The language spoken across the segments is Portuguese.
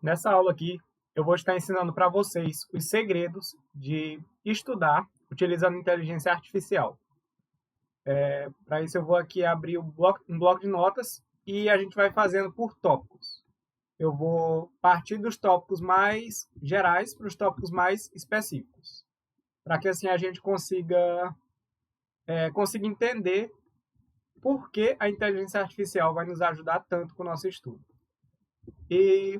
Nessa aula aqui, eu vou estar ensinando para vocês os segredos de estudar utilizando inteligência artificial. Para isso, eu vou aqui abrir um bloco de notas e a gente vai fazendo por tópicos. Eu vou partir dos tópicos mais gerais para os tópicos mais específicos, para que assim a gente consiga entender por que a inteligência artificial vai nos ajudar tanto com o nosso estudo. E,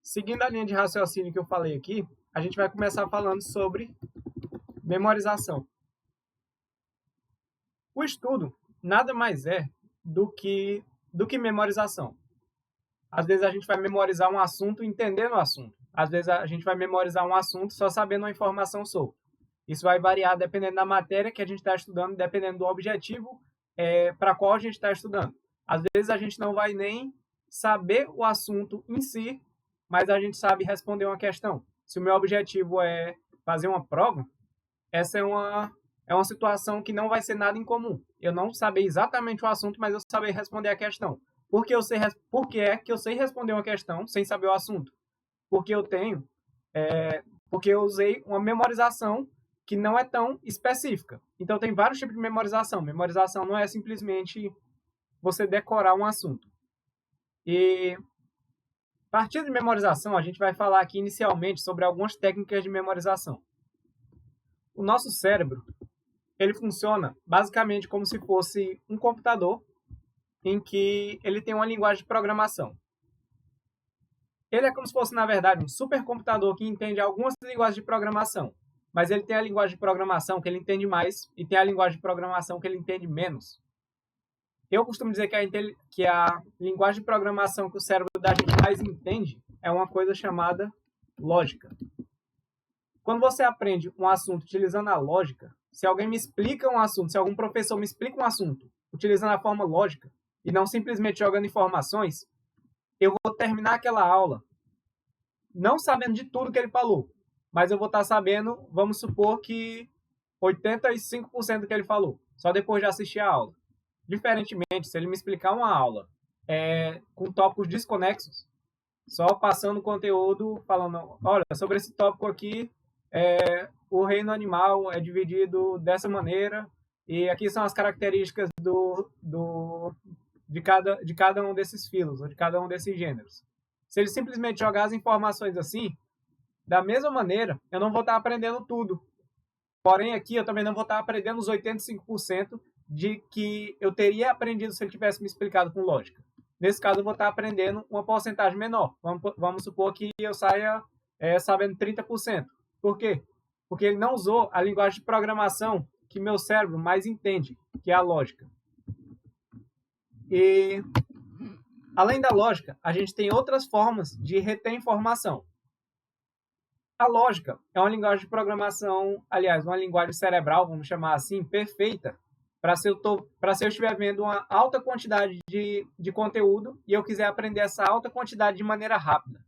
seguindo a linha de raciocínio que eu falei aqui, a gente vai começar falando sobre memorização. O estudo nada mais é do que memorização. Às vezes a gente vai memorizar um assunto entendendo o assunto. Às vezes a gente vai memorizar um assunto só sabendo uma informação solta. Isso vai variar dependendo da matéria que a gente está estudando, dependendo do objetivo para qual a gente está estudando. Às vezes a gente não vai nem saber o assunto em si, mas a gente sabe responder uma questão. Se o meu objetivo é fazer uma prova, essa é uma situação que não vai ser nada incomum. Eu não saber exatamente o assunto, mas eu saber responder a questão. Por que é que eu sei responder uma questão sem saber o assunto? Porque eu usei uma memorização que não é tão específica. Então, tem vários tipos de memorização. Memorização não é simplesmente você decorar um assunto. E, a partir de memorização, a gente vai falar aqui inicialmente sobre algumas técnicas de memorização. O nosso cérebro, ele funciona basicamente como se fosse um computador em que ele tem uma linguagem de programação. Ele é como se fosse, na verdade, um supercomputador que entende algumas linguagens de programação, mas ele tem a linguagem de programação que ele entende mais e tem a linguagem de programação que ele entende menos. Eu costumo dizer que a linguagem de programação que o cérebro da gente mais entende é uma coisa chamada lógica. Quando você aprende um assunto utilizando a lógica, se alguém me explica um assunto, se algum professor me explica um assunto utilizando a forma lógica e não simplesmente jogando informações, eu vou terminar aquela aula não sabendo de tudo que ele falou, mas eu vou estar sabendo, vamos supor que 85% do que ele falou, só depois de assistir a aula. Diferentemente, se ele me explicar uma aula com tópicos desconexos, só passando conteúdo, falando, olha, sobre esse tópico aqui, o reino animal é dividido dessa maneira, e aqui são as características de cada um desses filos, ou de cada um desses gêneros. Se ele simplesmente jogar as informações assim, da mesma maneira, eu não vou estar aprendendo tudo. Porém, aqui eu também não vou estar aprendendo os 85% de que eu teria aprendido se ele tivesse me explicado com lógica. Nesse caso, eu vou estar aprendendo uma porcentagem menor. Vamos supor que eu saia sabendo 30%. Por quê? Porque ele não usou a linguagem de programação que meu cérebro mais entende, que é a lógica. E, além da lógica, a gente tem outras formas de reter informação. A lógica é uma linguagem de programação, aliás, uma linguagem cerebral, vamos chamar assim, perfeita, para se eu estiver vendo uma alta quantidade de conteúdo e eu quiser aprender essa alta quantidade de maneira rápida.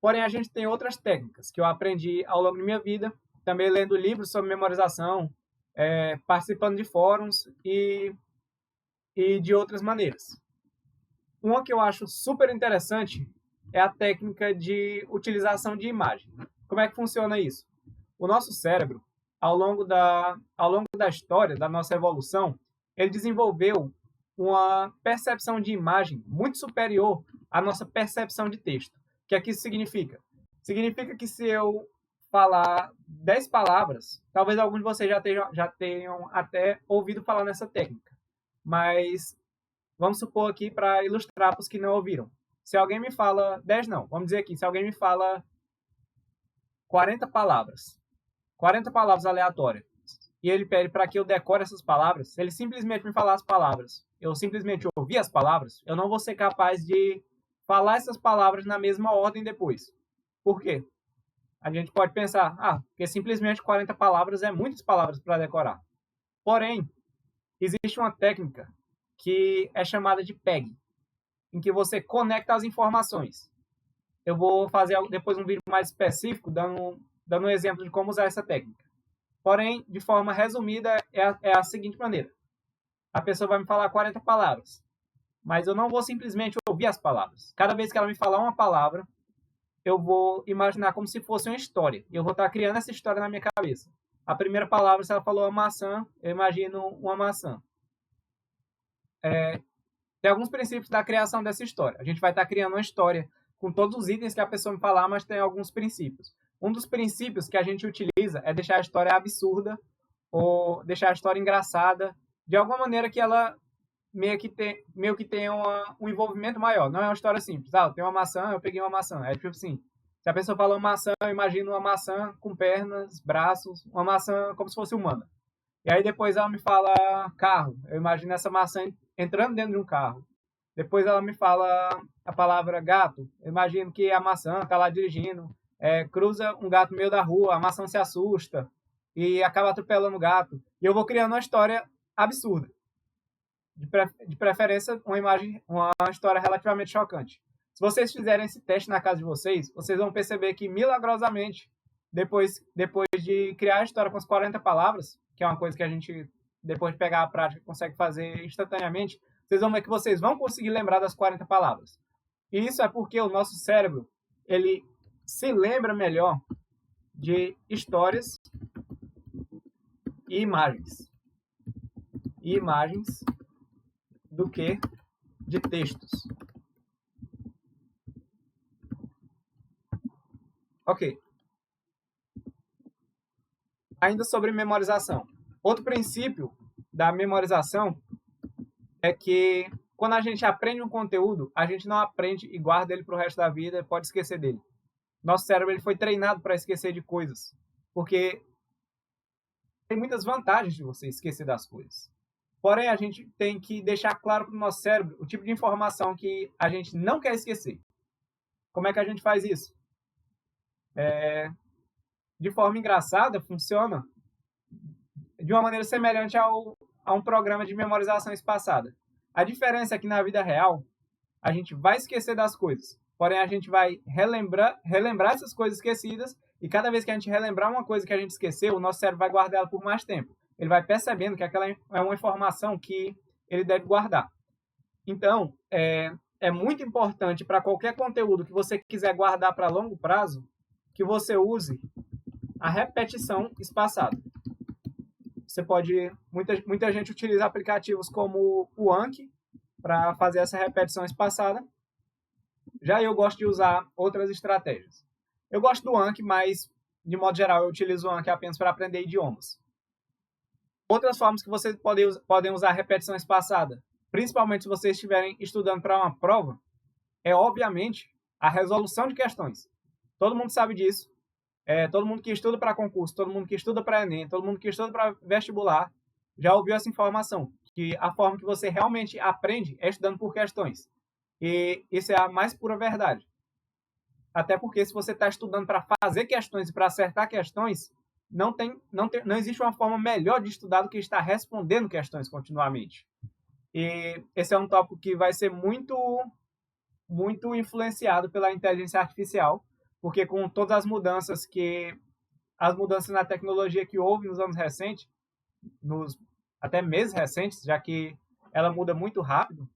Porém, a gente tem outras técnicas que eu aprendi ao longo da minha vida, também lendo livros sobre memorização, participando de fóruns e de outras maneiras. Uma que eu acho super interessante é a técnica de utilização de imagem. Como é que funciona isso? O nosso cérebro, ao longo da história, da nossa evolução, ele desenvolveu uma percepção de imagem muito superior à nossa percepção de texto. O que é que isso significa? Significa que se eu falar 10 palavras, talvez alguns de vocês já tenham até ouvido falar nessa técnica, mas vamos supor aqui para ilustrar para os que não ouviram. Se alguém me fala 10 não, vamos dizer aqui, se alguém me fala 40 palavras aleatórias, e ele pede para que eu decore essas palavras, se ele simplesmente me falar as palavras, eu simplesmente ouvir as palavras, eu não vou ser capaz de falar essas palavras na mesma ordem depois. Por quê? A gente pode pensar, porque simplesmente 40 palavras é muitas palavras para decorar. Porém, existe uma técnica que é chamada de PEG, em que você conecta as informações. Eu vou fazer depois um vídeo mais específico, dando um exemplo de como usar essa técnica. Porém, de forma resumida, é a seguinte maneira. A pessoa vai me falar 40 palavras, mas eu não vou simplesmente ouvir as palavras. Cada vez que ela me falar uma palavra, eu vou imaginar como se fosse uma história. E eu vou estar criando essa história na minha cabeça. A primeira palavra, se ela falou uma maçã, eu imagino uma maçã. Tem alguns princípios da criação dessa história. A gente vai estar criando uma história com todos os itens que a pessoa me falar, mas tem alguns princípios. Um dos princípios que a gente utiliza é deixar a história absurda ou deixar a história engraçada, de alguma maneira que ela meio que tenha um envolvimento maior. Não é uma história simples. Eu tenho uma maçã, eu peguei uma maçã. É tipo assim, se a pessoa falou maçã, eu imagino uma maçã com pernas, braços, uma maçã como se fosse humana. E aí depois ela me fala carro. Eu imagino essa maçã entrando dentro de um carro. Depois ela me fala a palavra gato. Eu imagino que a maçã está lá dirigindo, cruza um gato no meio da rua, a maçã se assusta e acaba atropelando o gato. E eu vou criando uma história absurda. De preferência, uma história relativamente chocante. Se vocês fizerem esse teste na casa de vocês, vocês vão perceber que, milagrosamente, depois de criar a história com as 40 palavras, que é uma coisa que a gente, depois de pegar a prática, consegue fazer instantaneamente, vocês vão ver que vocês vão conseguir lembrar das 40 palavras. E isso é porque o nosso cérebro, ele se lembra melhor de histórias e imagens. Do que de textos. Ok. Ainda sobre memorização. Outro princípio da memorização é que quando a gente aprende um conteúdo, a gente não aprende e guarda ele para o resto da vida e pode esquecer dele. Nosso cérebro ele foi treinado para esquecer de coisas, porque tem muitas vantagens de você esquecer das coisas. Porém, a gente tem que deixar claro para o nosso cérebro o tipo de informação que a gente não quer esquecer. Como é que a gente faz isso? De forma engraçada, funciona de uma maneira semelhante a um programa de memorização espaçada. A diferença é que na vida real, a gente vai esquecer das coisas. Porém, a gente vai relembrar essas coisas esquecidas e cada vez que a gente relembrar uma coisa que a gente esqueceu, o nosso cérebro vai guardar ela por mais tempo. Ele vai percebendo que aquela é uma informação que ele deve guardar. Então, é muito importante para qualquer conteúdo que você quiser guardar para longo prazo, que você use a repetição espaçada. Você pode... Muita gente utiliza aplicativos como o Anki para fazer essa repetição espaçada. Já eu gosto de usar outras estratégias. Eu gosto do Anki, mas, de modo geral, eu utilizo o Anki apenas para aprender idiomas. Outras formas que vocês podem usar a repetição espaçada, principalmente se vocês estiverem estudando para uma prova, é, obviamente, a resolução de questões. Todo mundo sabe disso. Todo mundo que estuda para concurso, todo mundo que estuda para Enem, todo mundo que estuda para vestibular, já ouviu essa informação, que a forma que você realmente aprende é estudando por questões. E isso é a mais pura verdade. Até porque se você está estudando para fazer questões e para acertar questões, não existe uma forma melhor de estudar do que estar respondendo questões continuamente. E esse é um tópico que vai ser muito, muito influenciado pela inteligência artificial, porque com todas as mudanças na tecnologia que houve nos anos recentes, até meses recentes, já que ela muda muito rápido,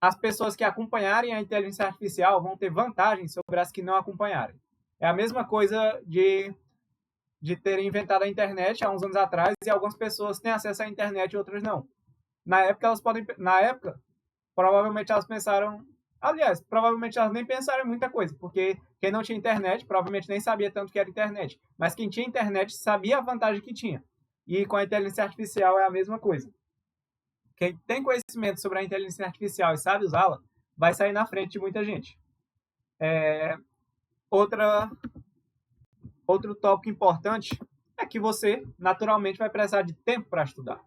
as pessoas que acompanharem a inteligência artificial vão ter vantagens sobre as que não acompanharem. É a mesma coisa de terem inventado a internet há uns anos atrás e algumas pessoas têm acesso à internet e outras não. Na época, provavelmente elas pensaram... Aliás, provavelmente elas nem pensaram em muita coisa, porque quem não tinha internet provavelmente nem sabia tanto que era internet. Mas quem tinha internet sabia a vantagem que tinha. E com a inteligência artificial é a mesma coisa. Quem tem conhecimento sobre a inteligência artificial e sabe usá-la, vai sair na frente de muita gente. Outro tópico importante é que você, naturalmente, vai precisar de tempo para estudar.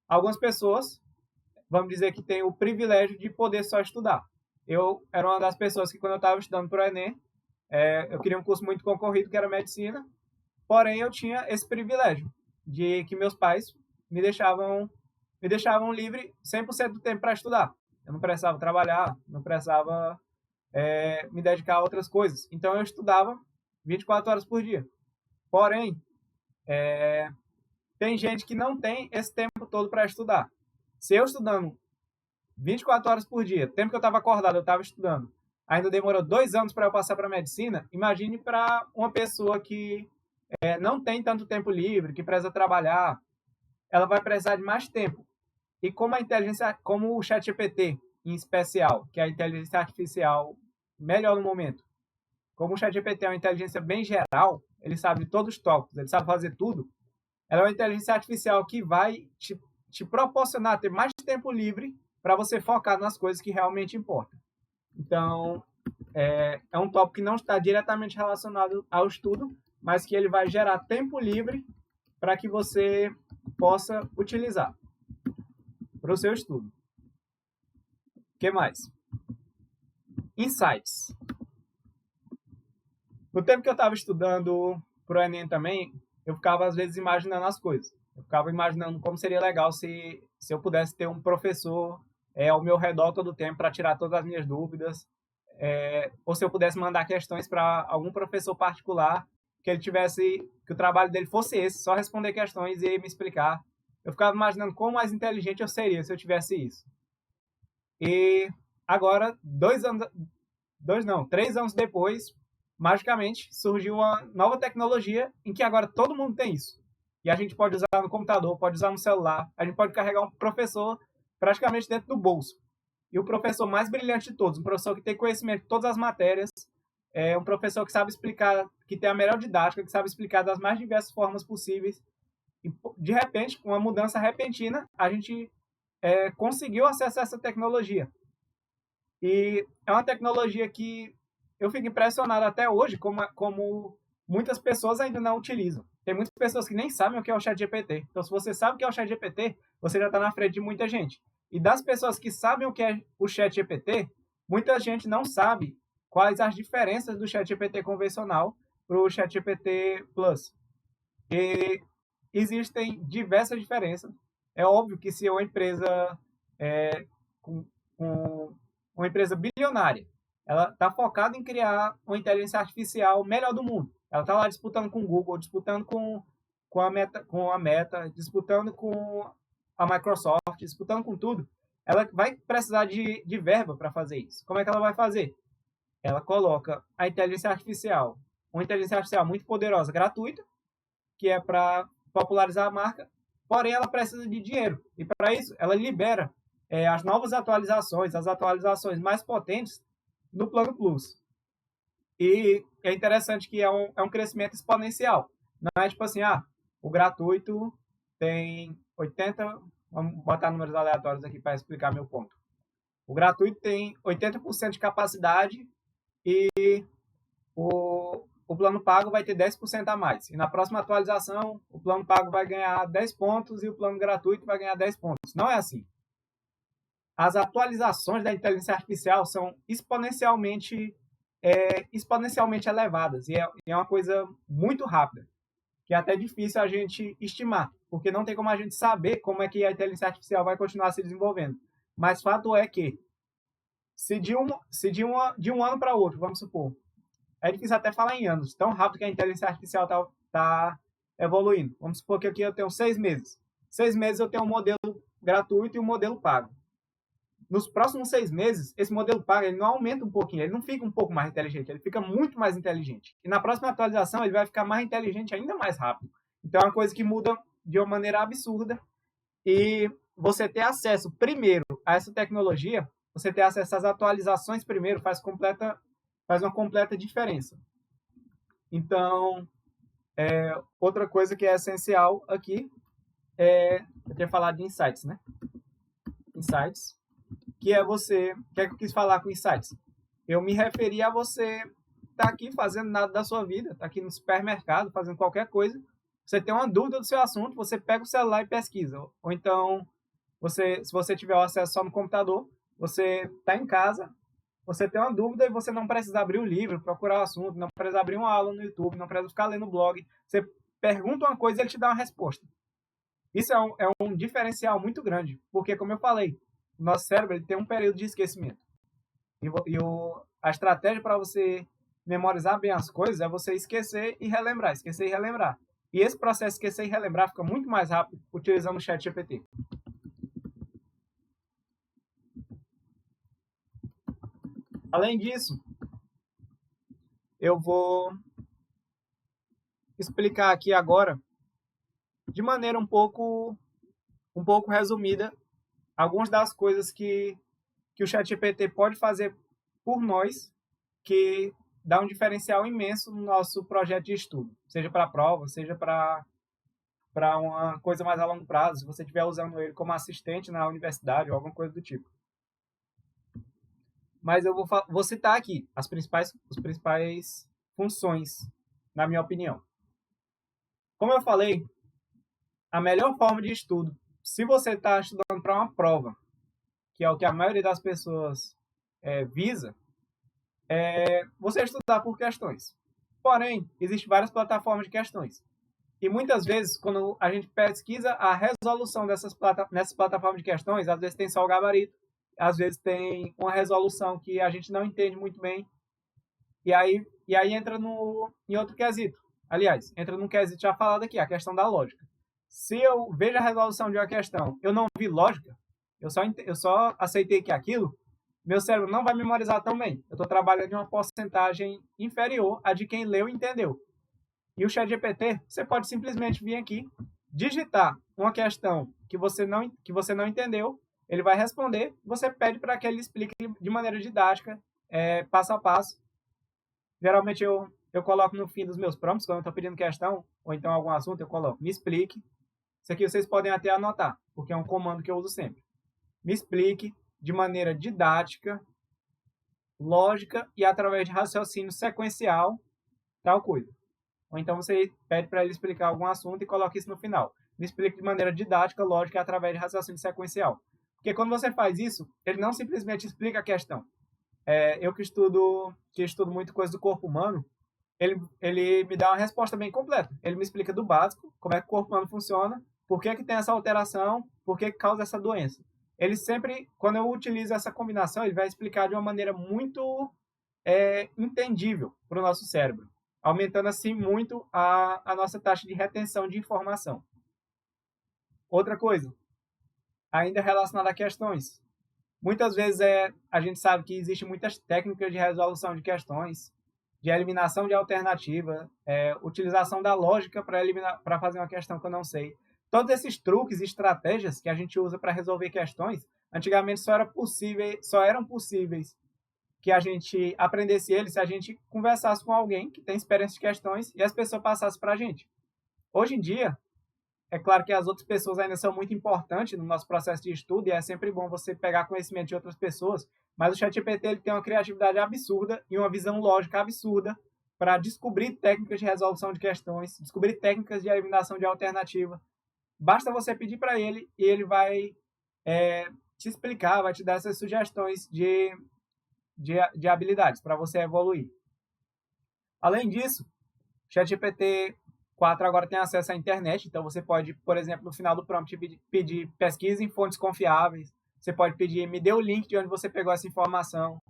Algumas pessoas, vamos dizer que têm o privilégio de poder só estudar. Eu era uma das pessoas que, quando eu estava estudando para o Enem, eu queria um curso muito concorrido, que era medicina, porém eu tinha esse privilégio de que meus pais me deixavam livre 100% do tempo para estudar. Eu não precisava trabalhar, não precisava me dedicar a outras coisas. Então eu estudava 24 horas por dia. Porém, tem gente que não tem esse tempo todo para estudar. Se eu estudando 24 horas por dia, tempo que eu estava acordado, eu estava estudando, ainda demorou 2 anos para eu passar para medicina, imagine para uma pessoa que não tem tanto tempo livre, que precisa trabalhar, ela vai precisar de mais tempo. E como o ChatGPT em especial, que é a inteligência artificial melhor no momento, como o ChatGPT é uma inteligência bem geral, ele sabe de todos os tópicos, ele sabe fazer tudo, ela é uma inteligência artificial que vai te proporcionar ter mais tempo livre para você focar nas coisas que realmente importam. Então, é um tópico que não está diretamente relacionado ao estudo, mas que ele vai gerar tempo livre para que você possa utilizar para o seu estudo. O que mais? Insights. No tempo que eu estava estudando para o Enem também, eu ficava às vezes imaginando as coisas. Eu ficava imaginando como seria legal se eu pudesse ter um professor ao meu redor todo o tempo para tirar todas as minhas dúvidas, ou se eu pudesse mandar questões para algum professor particular que o trabalho dele fosse esse, só responder questões e me explicar. Eu ficava imaginando quão mais inteligente eu seria se eu tivesse isso. E agora, 3 anos depois, magicamente surgiu uma nova tecnologia em que agora todo mundo tem isso. E a gente pode usar no computador, pode usar no celular, a gente pode carregar um professor praticamente dentro do bolso. E o professor mais brilhante de todos, um professor que tem conhecimento de todas as matérias, um professor que sabe explicar, que tem a melhor didática, que sabe explicar das mais diversas formas possíveis. E, de repente, com uma mudança repentina, a gente conseguiu acesso a essa tecnologia. E é uma tecnologia que eu fico impressionado até hoje como muitas pessoas ainda não utilizam. Tem muitas pessoas que nem sabem o que é o ChatGPT. Então, se você sabe o que é o ChatGPT, você já está na frente de muita gente. E das pessoas que sabem o que é o ChatGPT, muita gente não sabe quais as diferenças do ChatGPT convencional para o ChatGPT Plus. E existem diversas diferenças. É óbvio que se uma empresa com uma empresa bilionária, ela está focada em criar uma inteligência artificial melhor do mundo. Ela está lá disputando com o Google, disputando com a Meta, disputando com a Microsoft, disputando com tudo. Ela vai precisar de verba para fazer isso. Como é que ela vai fazer? Ela coloca a inteligência artificial, uma inteligência artificial muito poderosa, gratuita, que é para popularizar a marca, porém ela precisa de dinheiro. E para isso, ela libera as novas atualizações, as atualizações mais potentes no Plano Plus. E é interessante que é um crescimento exponencial. Não é tipo assim, o gratuito tem 80... Vamos botar números aleatórios aqui para explicar meu ponto. O gratuito tem 80% de capacidade e o plano pago vai ter 10% a mais. E na próxima atualização, o plano pago vai ganhar 10 pontos e o plano gratuito vai ganhar 10 pontos. Não é assim. As atualizações da inteligência artificial são exponencialmente elevadas. E é uma coisa muito rápida, que é até difícil a gente estimar, porque não tem como a gente saber como é que a inteligência artificial vai continuar se desenvolvendo. Mas fato é que, se de um ano para outro, vamos supor, é difícil até falar em anos, tão rápido que a inteligência artificial está evoluindo. Vamos supor que aqui eu tenho 6 meses. 6 meses eu tenho um modelo gratuito e um modelo pago. Nos próximos 6 meses, esse modelo pago ele não aumenta um pouquinho, ele não fica um pouco mais inteligente, ele fica muito mais inteligente. E na próxima atualização, ele vai ficar mais inteligente ainda mais rápido. Então, é uma coisa que muda de uma maneira absurda. E você ter acesso primeiro a essa tecnologia, você ter acesso às atualizações primeiro, faz uma completa diferença. Então, outra coisa que é essencial aqui eu ter falado de insights, né? Insights, que é você... O que é que eu quis falar com insights? Eu me referi a você estar aqui fazendo nada da sua vida, estar aqui no supermercado, fazendo qualquer coisa, você tem uma dúvida do seu assunto, você pega o celular e pesquisa. Ou então, se você tiver o acesso só no computador, você está em casa, você tem uma dúvida e você não precisa abrir o livro, procurar o assunto, não precisa abrir uma aula no YouTube, não precisa ficar lendo blog. Você pergunta uma coisa e ele te dá uma resposta. Isso é um diferencial muito grande, porque, como eu falei, o nosso cérebro ele tem um período de esquecimento. A estratégia para você memorizar bem as coisas é você esquecer e relembrar, esquecer e relembrar. E esse processo de esquecer e relembrar fica muito mais rápido utilizando o ChatGPT. Além disso, eu vou explicar aqui agora, de maneira um pouco resumida, algumas das coisas que o ChatGPT pode fazer por nós, que dá um diferencial imenso no nosso projeto de estudo, seja para a prova, seja para uma coisa mais a longo prazo, se você estiver usando ele como assistente na universidade ou alguma coisa do tipo. Mas eu vou citar aqui as principais funções, na minha opinião. Como eu falei, a melhor forma de estudo, se você está estudando para uma prova, que é o que a maioria das pessoas visa, é você estudar por questões. Porém, existem várias plataformas de questões. E muitas vezes, quando a gente pesquisa a resolução nessas plataformas de questões, às vezes tem só o gabarito, às vezes tem uma resolução que a gente não entende muito bem, e aí entra em outro quesito. Aliás, entra num quesito já falado aqui, a questão da lógica. Se eu vejo a resolução de uma questão, eu não vi lógica, eu só aceitei que aquilo, meu cérebro não vai memorizar tão bem. Eu estou trabalhando em uma porcentagem inferior à de quem leu e entendeu. E o ChatGPT, você pode simplesmente vir aqui, digitar uma questão que você não entendeu, ele vai responder, você pede para que ele explique de maneira didática, passo a passo. Geralmente eu coloco no fim dos meus prompts, quando eu estou pedindo questão, ou então algum assunto, eu coloco, me explique. Isso aqui vocês podem até anotar, porque é um comando que eu uso sempre. Me explique de maneira didática, lógica e através de raciocínio sequencial, tal coisa. Ou então você pede para ele explicar algum assunto e coloca isso no final. Me explique de maneira didática, lógica e através de raciocínio sequencial. Porque quando você faz isso, ele não simplesmente explica a questão. Eu que estudo muito coisa do corpo humano, ele me dá uma resposta bem completa. Ele me explica do básico, como é que o corpo humano funciona, por que tem essa alteração, por que causa essa doença. Ele sempre, quando eu utilizo essa combinação, ele vai explicar de uma maneira muito entendível para o nosso cérebro, aumentando assim muito a nossa taxa de retenção de informação. Outra coisa, ainda relacionada a questões. Muitas vezes a gente sabe que existem muitas técnicas de resolução de questões, de eliminação de alternativa, utilização da lógica para fazer uma questão que eu não sei. Todos esses truques e estratégias que a gente usa para resolver questões, antigamente só eram possíveis que a gente aprendesse eles se a gente conversasse com alguém que tem experiência de questões e as pessoas passassem para a gente. Hoje em dia, é claro que as outras pessoas ainda são muito importantes no nosso processo de estudo e é sempre bom você pegar conhecimento de outras pessoas, mas o ChatGPT ele tem uma criatividade absurda e uma visão lógica absurda para descobrir técnicas de resolução de questões, descobrir técnicas de eliminação de alternativa. Basta você pedir para ele e ele vai te explicar, vai te dar essas sugestões de habilidades para você evoluir. Além disso, o ChatGPT 4 agora tem acesso à internet, então você pode, por exemplo, no final do prompt pedir pesquisa em fontes confiáveis, você pode pedir, me dê o link de onde você pegou essa informação.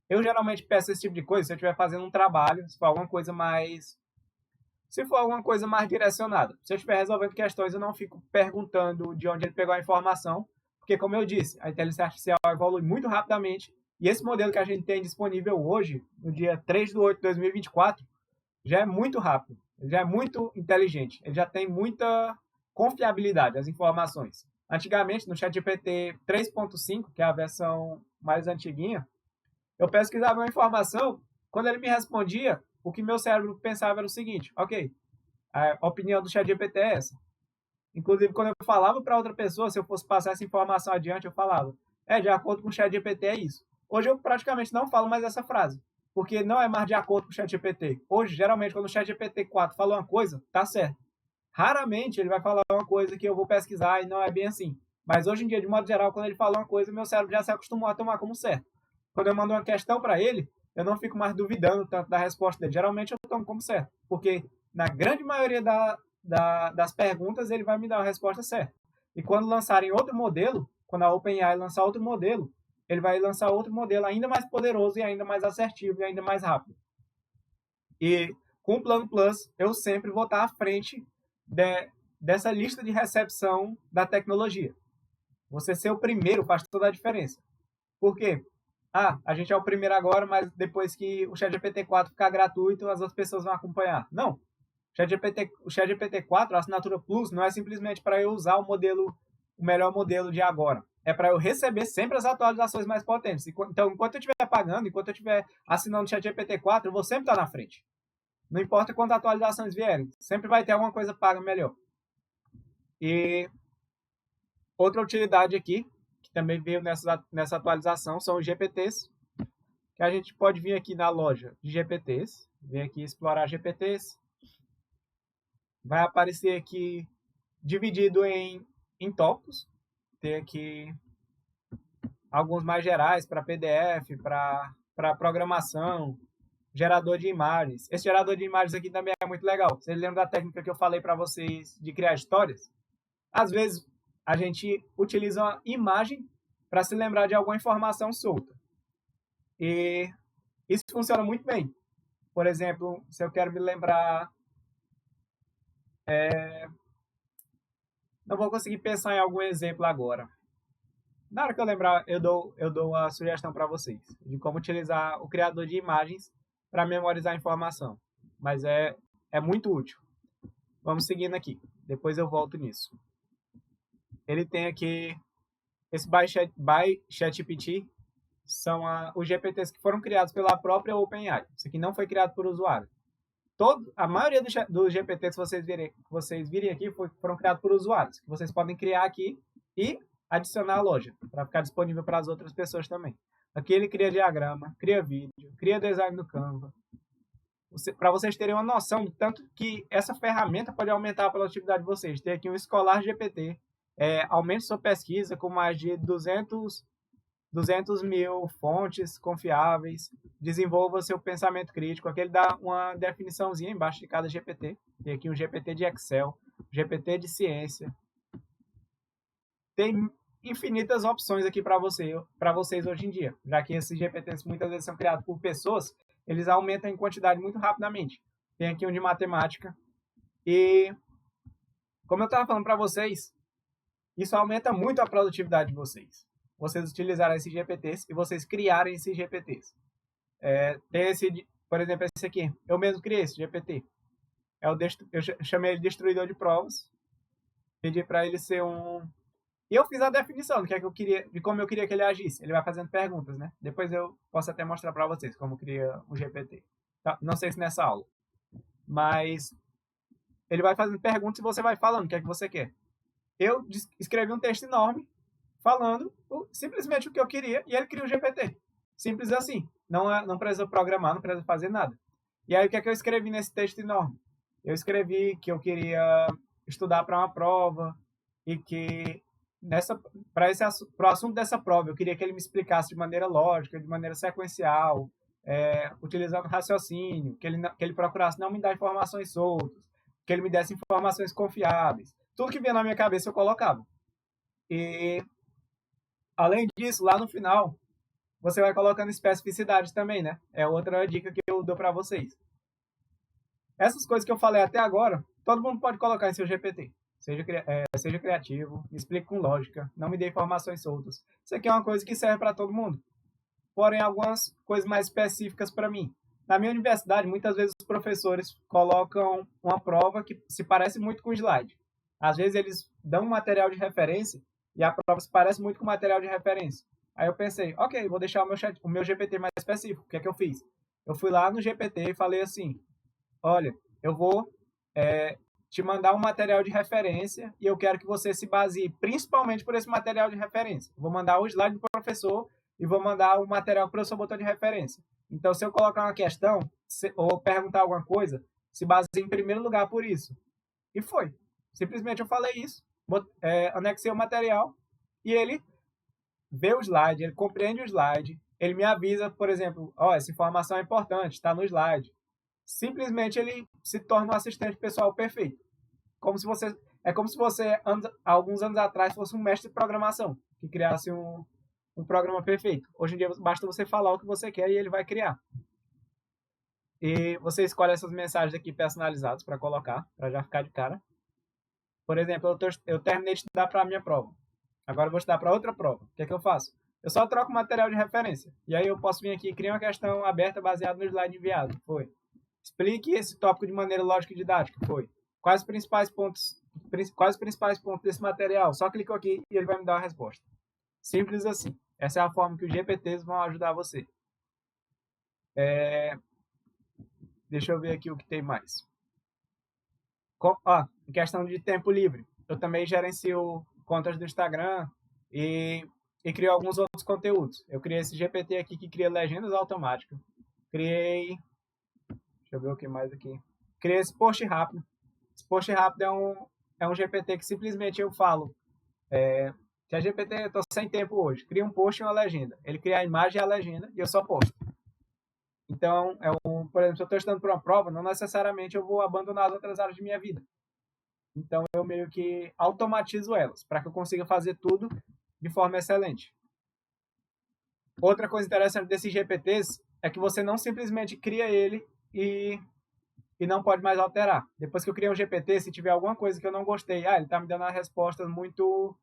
Eu geralmente peço esse tipo de coisa se eu estiver fazendo um trabalho, se for alguma coisa mais direcionada. Se eu estiver resolvendo questões, eu não fico perguntando de onde ele pegou a informação, porque, como eu disse, a inteligência artificial evolui muito rapidamente, e esse modelo que a gente tem disponível hoje, no dia 3/8/2024, já é muito rápido, ele já é muito inteligente, ele já tem muita confiabilidade das informações. Antigamente, no ChatGPT 3.5, que é a versão mais antiguinha, eu pesquisava uma informação, quando ele me respondia, o que meu cérebro pensava era o seguinte: ok, a opinião do ChatGPT é essa. Inclusive, quando eu falava para outra pessoa, se eu fosse passar essa informação adiante, eu falava, de acordo com o ChatGPT é isso. Hoje eu praticamente não falo mais essa frase, porque não é mais de acordo com o ChatGPT. Hoje, geralmente, quando o ChatGPT 4 fala uma coisa, tá certo. Raramente ele vai falar uma coisa que eu vou pesquisar e não é bem assim. Mas hoje em dia, de modo geral, quando ele fala uma coisa, meu cérebro já se acostumou a tomar como certo. Quando eu mando uma questão para ele, eu não fico mais duvidando tanto da resposta dele. Geralmente eu tomo como certo, porque na grande maioria das perguntas ele vai me dar a resposta certa. E quando lançarem outro modelo, quando a OpenAI lançar outro modelo, ele vai lançar outro modelo ainda mais poderoso e ainda mais assertivo e ainda mais rápido. E com o Plano Plus, eu sempre vou estar à frente dessa lista de recepção da tecnologia. Você ser o primeiro faz toda a diferença. Por quê? a gente é o primeiro agora, mas depois que o ChatGPT-4 ficar gratuito, as outras pessoas vão acompanhar. Não. O ChatGPT-4, a assinatura Plus, não é simplesmente para eu usar o melhor modelo de agora. É para eu receber sempre as atualizações mais potentes. Então, enquanto eu estiver pagando, enquanto eu estiver assinando o ChatGPT-4, eu vou sempre estar na frente. Não importa quantas atualizações vierem, sempre vai ter alguma coisa paga melhor. E outra utilidade aqui, que também veio nessa atualização, são os GPTs, que a gente pode vir aqui na loja de GPTs, vir aqui explorar GPTs, vai aparecer aqui dividido em tópicos, tem aqui alguns mais gerais para PDF, para programação, gerador de imagens. Esse gerador de imagens aqui também é muito legal. Vocês lembram da técnica que eu falei para vocês de criar histórias? Às vezes a gente utiliza uma imagem para se lembrar de alguma informação solta. E isso funciona muito bem. Por exemplo, se eu quero me lembrar... Não vou conseguir pensar em algum exemplo agora. Na hora que eu lembrar, eu dou uma sugestão para vocês de como utilizar o criador de imagens para memorizar a informação. Mas é muito útil. Vamos seguindo aqui. Depois eu volto nisso. Ele tem aqui esse by ChatGPT, são os GPTs que foram criados pela própria OpenAI. Isso aqui não foi criado por usuário. A maioria dos GPTs que vocês virem aqui foram criados por usuários, que vocês podem criar aqui e adicionar à loja, para ficar disponível para as outras pessoas também. Aqui ele cria diagrama, cria vídeo, cria design no Canva. Para vocês terem uma noção do tanto que essa ferramenta pode aumentar a produtividade de vocês. Tem aqui um Escolar GPT, aumente sua pesquisa com mais de 200 mil fontes confiáveis, desenvolva seu pensamento crítico. Aqui ele dá uma definiçãozinha embaixo de cada GPT. Tem aqui um GPT de Excel, GPT de ciência. Tem infinitas opções aqui para vocês hoje em dia, já que esses GPTs muitas vezes são criados por pessoas, eles aumentam em quantidade muito rapidamente. Tem aqui um de matemática. E, como eu estava falando para vocês, isso aumenta muito a produtividade de vocês. Vocês utilizarem esses GPTs e vocês criarem esses GPTs. Tem esse, por exemplo, esse aqui. Eu mesmo criei esse GPT. Eu chamei ele de destruidor de provas. Pedi para ele ser um... E eu fiz a definição do que é que eu queria, de como eu queria que ele agisse. Ele vai fazendo perguntas, né? Depois eu posso até mostrar para vocês como cria um GPT. Tá? Não sei se nessa aula. Mas ele vai fazendo perguntas e você vai falando o que é que você quer. Eu escrevi um texto enorme falando simplesmente o que eu queria e ele cria o GPT. Simples assim. Não precisa programar, não precisa fazer nada. E aí o que é que eu escrevi nesse texto enorme? Eu escrevi que eu queria estudar para uma prova e que para o assunto dessa prova eu queria que ele me explicasse de maneira lógica, de maneira sequencial, utilizando raciocínio, que ele procurasse não me dar informações soltas, que ele me desse informações confiáveis. Tudo que vinha na minha cabeça eu colocava. E, além disso, lá no final, você vai colocando especificidade também, né? É outra dica que eu dou para vocês. Essas coisas que eu falei até agora, todo mundo pode colocar em seu GPT. Seja criativo, explique com lógica, não me dê informações soltas. Isso aqui é uma coisa que serve para todo mundo. Porém, algumas coisas mais específicas para mim. Na minha universidade, muitas vezes os professores colocam uma prova que se parece muito com o slide. Às vezes eles dão um material de referência e a prova se parece muito com o material de referência. Aí eu pensei, ok, vou deixar o meu GPT mais específico. O que é que eu fiz? Eu fui lá no GPT e falei assim, olha, eu vou te mandar um material de referência e eu quero que você se baseie principalmente por esse material de referência. Vou mandar o slide do professor e vou mandar o material que o professor botou de referência. Então, se eu colocar uma questão ou perguntar alguma coisa, se baseie em primeiro lugar por isso. E foi. Simplesmente eu falei isso, anexei o material e ele vê o slide, ele compreende o slide, ele me avisa, por exemplo, essa informação é importante, está no slide. Simplesmente ele se torna um assistente pessoal perfeito. Como se você, alguns anos atrás, fosse um mestre de programação, que criasse um programa perfeito. Hoje em dia, basta você falar o que você quer e ele vai criar. E você escolhe essas mensagens aqui personalizadas para colocar, para já ficar de cara. Por exemplo, eu terminei de estudar para a minha prova. Agora eu vou estudar para outra prova. O que é que eu faço? Eu só troco o material de referência. E aí eu posso vir aqui e criar uma questão aberta baseada no slide enviado. Foi. Explique esse tópico de maneira lógica e didática. Foi. Quais os principais pontos desse material? Só clico aqui e ele vai me dar uma resposta. Simples assim. Essa é a forma que os GPTs vão ajudar você. Deixa eu ver aqui o que tem mais. Em questão de tempo livre. Eu também gerencio contas do Instagram e crio alguns outros conteúdos. Eu criei esse GPT aqui que cria legendas automáticas. Deixa eu ver o que mais aqui. Criei esse post rápido. Esse post rápido é um GPT que simplesmente eu falo. Se a GPT, eu tô sem tempo hoje. Cria um post e uma legenda. Ele cria a imagem e a legenda e eu só posto. Então, por exemplo, se eu estou estudando para uma prova, não necessariamente eu vou abandonar as outras áreas de minha vida. Então, eu meio que automatizo elas, para que eu consiga fazer tudo de forma excelente. Outra coisa interessante desses GPTs é que você não simplesmente cria ele e não pode mais alterar. Depois que eu criei um GPT, se tiver alguma coisa que eu não gostei, ele está me dando respostas muito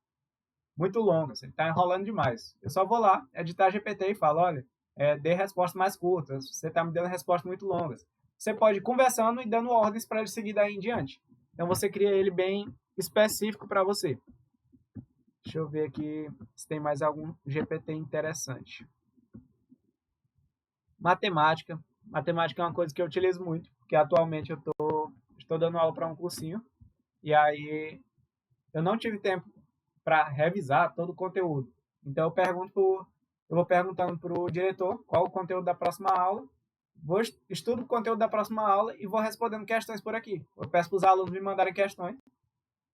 longas, ele está enrolando demais. Eu só vou lá, editar GPT e falo, olha, dê respostas mais curtas, você está me dando respostas muito longas. Você pode ir conversando e dando ordens para ele seguir daí em diante. Então você cria ele bem específico para você. Deixa eu ver aqui se tem mais algum GPT interessante. Matemática. Matemática é uma coisa que eu utilizo muito, porque atualmente eu estou dando aula para um cursinho, e aí eu não tive tempo para revisar todo o conteúdo. Então eu vou perguntando para o diretor qual o conteúdo da próxima aula, estudo o conteúdo da próxima aula e vou respondendo questões por aqui. Eu peço para os alunos me mandarem questões.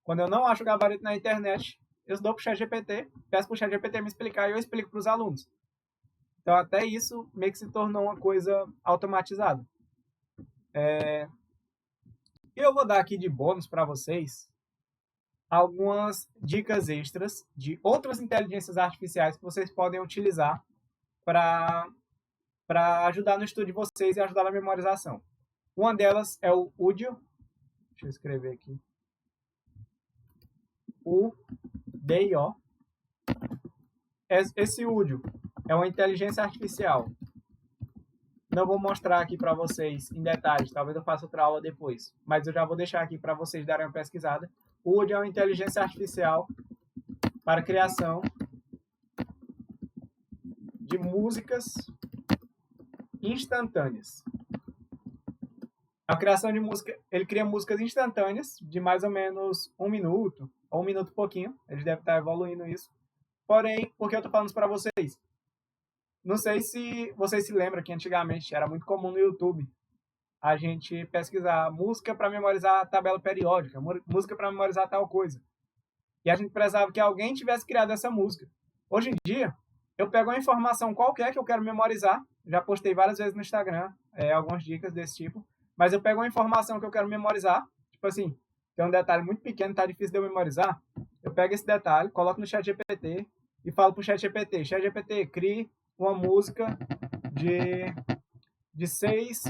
Quando eu não acho o gabarito na internet, eu dou para o ChatGPT, peço para o ChatGPT me explicar e eu explico para os alunos. Então até isso meio que se tornou uma coisa automatizada. E eu vou dar aqui de bônus para vocês algumas dicas extras de outras inteligências artificiais que vocês podem utilizar para ajudar no estudo de vocês e ajudar na memorização. Uma delas é o Udio. Deixa eu escrever aqui. U-D-I-O. Esse Udio é uma inteligência artificial. Não vou mostrar aqui para vocês em detalhes, talvez eu faça outra aula depois, mas eu já vou deixar aqui para vocês darem uma pesquisada. O Udio é uma inteligência artificial para a criação de músicas instantâneas. A criação de música, ele cria músicas instantâneas de mais ou menos 1 minuto, ou 1 minuto e pouquinho. Eles devem estar evoluindo isso. Porém, por que eu estou falando isso para vocês? Não sei se vocês se lembram que antigamente era muito comum no YouTube a gente pesquisar música para memorizar a tabela periódica, música para memorizar tal coisa. E a gente precisava que alguém tivesse criado essa música. Hoje em dia, eu pego uma informação qualquer que eu quero memorizar, já postei várias vezes no Instagram, algumas dicas desse tipo, mas eu pego uma informação que eu quero memorizar, tipo assim, tem um detalhe muito pequeno, tá difícil de eu memorizar, eu pego esse detalhe, coloco no ChatGPT e falo pro ChatGPT, crie uma música de seis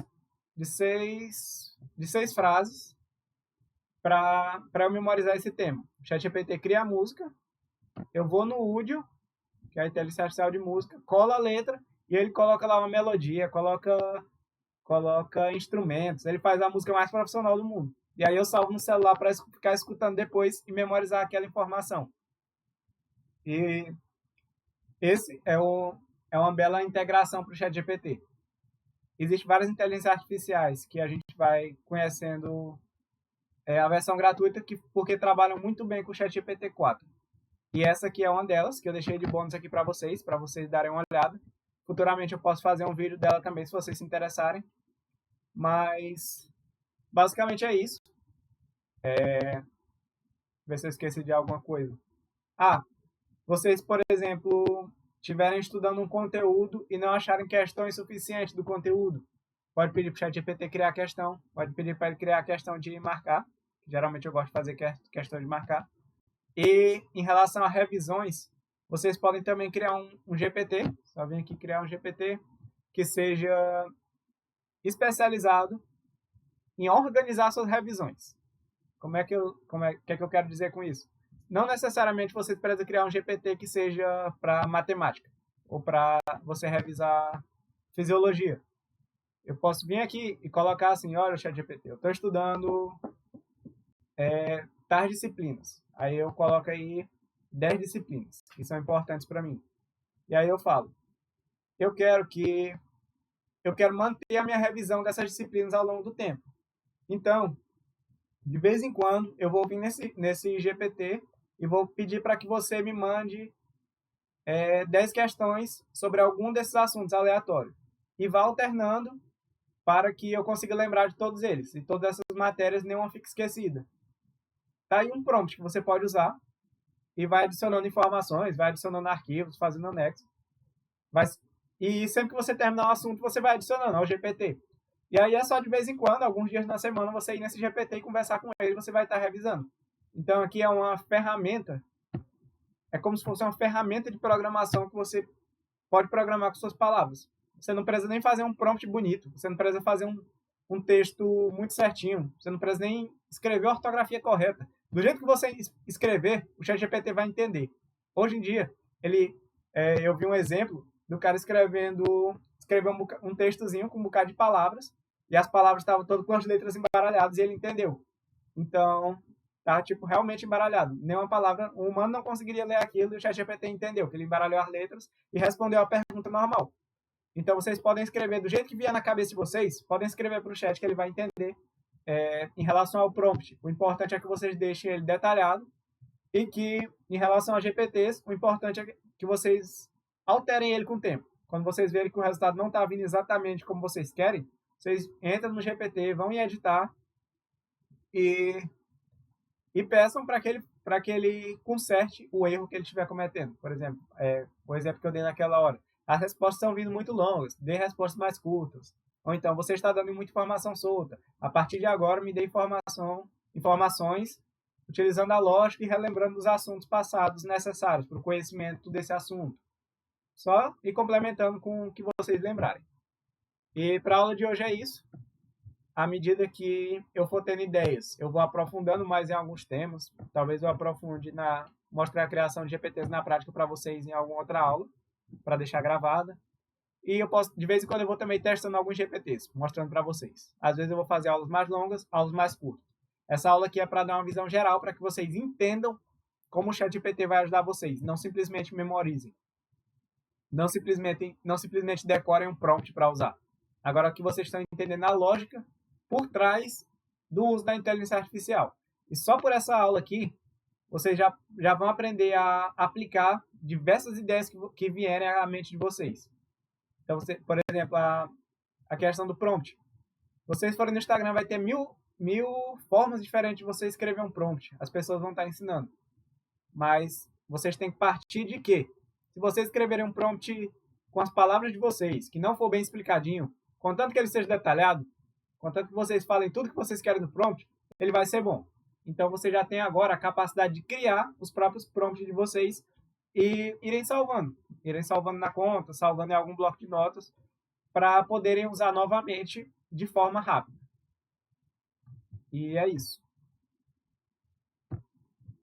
frases para eu memorizar esse tema. O ChatGPT cria a música, eu vou no Udio, que é a inteligência artificial de música, cola a letra e ele coloca lá uma melodia, coloca instrumentos, ele faz a música mais profissional do mundo. E aí eu salvo no celular para ficar escutando depois e memorizar aquela informação. E esse é uma bela integração para o ChatGPT. Existem várias inteligências artificiais que a gente vai conhecendo a versão gratuita porque trabalham muito bem com o ChatGPT 4. E essa aqui é uma delas, que eu deixei de bônus aqui para vocês darem uma olhada. Futuramente eu posso fazer um vídeo dela também, se vocês se interessarem. Mas, basicamente é isso. Ver se eu esqueci de alguma coisa. Vocês, por exemplo, estiverem estudando um conteúdo e não acharem questões suficientes do conteúdo, pode pedir para o ChatGPT criar a questão, pode pedir para ele criar a questão de marcar. Geralmente eu gosto de fazer questão de marcar. E em relação a revisões, vocês podem também criar um GPT, só vim aqui criar um GPT que seja especializado em organizar suas revisões. O que é que eu quero dizer com isso? Não necessariamente vocês precisam criar um GPT que seja para matemática. ou para você revisar fisiologia. Eu posso vir aqui e colocar assim, olha, ChatGPT, eu estou estudando tais disciplinas. Aí eu coloco aí 10 disciplinas que são importantes para mim. E aí eu falo, eu quero manter a minha revisão dessas disciplinas ao longo do tempo. Então, de vez em quando, eu vou vir nesse GPT e vou pedir para que você me mande 10 questões sobre algum desses assuntos aleatórios. E vá alternando para que eu consiga lembrar de todos eles. E todas essas matérias, nenhuma fica esquecida. Tá aí um prompt que você pode usar e vai adicionando informações, vai adicionando arquivos, fazendo anexo. E sempre que você terminar o assunto, você vai adicionando ao GPT. E aí é só de vez em quando, alguns dias na semana, você ir nesse GPT e conversar com ele, você vai estar revisando. Então aqui é uma ferramenta, é como se fosse uma ferramenta de programação que você pode programar com suas palavras. Você não precisa nem fazer um prompt bonito, você não precisa fazer um texto muito certinho, você não precisa nem escrever a ortografia correta. Do jeito que você escrever, o ChatGPT vai entender. Hoje em dia, eu vi um exemplo do cara escreveu um textozinho com um bocado de palavras, e as palavras estavam todas com as letras embaralhadas, e ele entendeu. Então, tá realmente embaralhado. Nenhuma palavra, o humano não conseguiria ler aquilo, e o ChatGPT entendeu, que ele embaralhou as letras e respondeu a pergunta normal. Então, vocês podem escrever do jeito que vier na cabeça de vocês, podem escrever para o chat que ele vai entender. Em relação ao prompt, o importante é que vocês deixem ele detalhado e que, em relação a GPTs, o importante é que vocês alterem ele com o tempo. Quando vocês verem que o resultado não está vindo exatamente como vocês querem, vocês entram no GPT, vão em editar e peçam para que ele conserte o erro que ele estiver cometendo. Por exemplo, o exemplo que eu dei naquela hora. As respostas estão vindo muito longas, dê respostas mais curtas. Ou então, você está dando muita informação solta. A partir de agora, me dê informações utilizando a lógica e relembrando os assuntos passados necessários para o conhecimento desse assunto. Só ir complementando com o que vocês lembrarem. E para a aula de hoje é isso. À medida que eu for tendo ideias, eu vou aprofundando mais em alguns temas. Talvez eu aprofunde mostrar a criação de GPTs na prática para vocês em alguma outra aula, para deixar gravada. E de vez em quando eu vou também testando alguns GPTs, mostrando para vocês. Às vezes eu vou fazer aulas mais longas, aulas mais curtas. Essa aula aqui é para dar uma visão geral, para que vocês entendam como o ChatGPT vai ajudar vocês. Não simplesmente memorizem. Não simplesmente decorem um prompt para usar. Agora que vocês estão entendendo a lógica por trás do uso da inteligência artificial. E só por essa aula aqui, vocês já vão aprender a aplicar diversas ideias que vierem à mente de vocês. Então, por exemplo, a questão do prompt. Vocês forem no Instagram, vai ter mil formas diferentes de você escrever um prompt. As pessoas vão estar ensinando. Mas vocês têm que partir de quê? Se vocês escreverem um prompt com as palavras de vocês, que não for bem explicadinho, contanto que ele seja detalhado, contanto que vocês falem tudo que vocês querem no prompt, ele vai ser bom. Então, vocês já têm agora a capacidade de criar os próprios prompts de vocês e irem salvando na conta, salvando em algum bloco de notas, para poderem usar novamente de forma rápida. E é isso.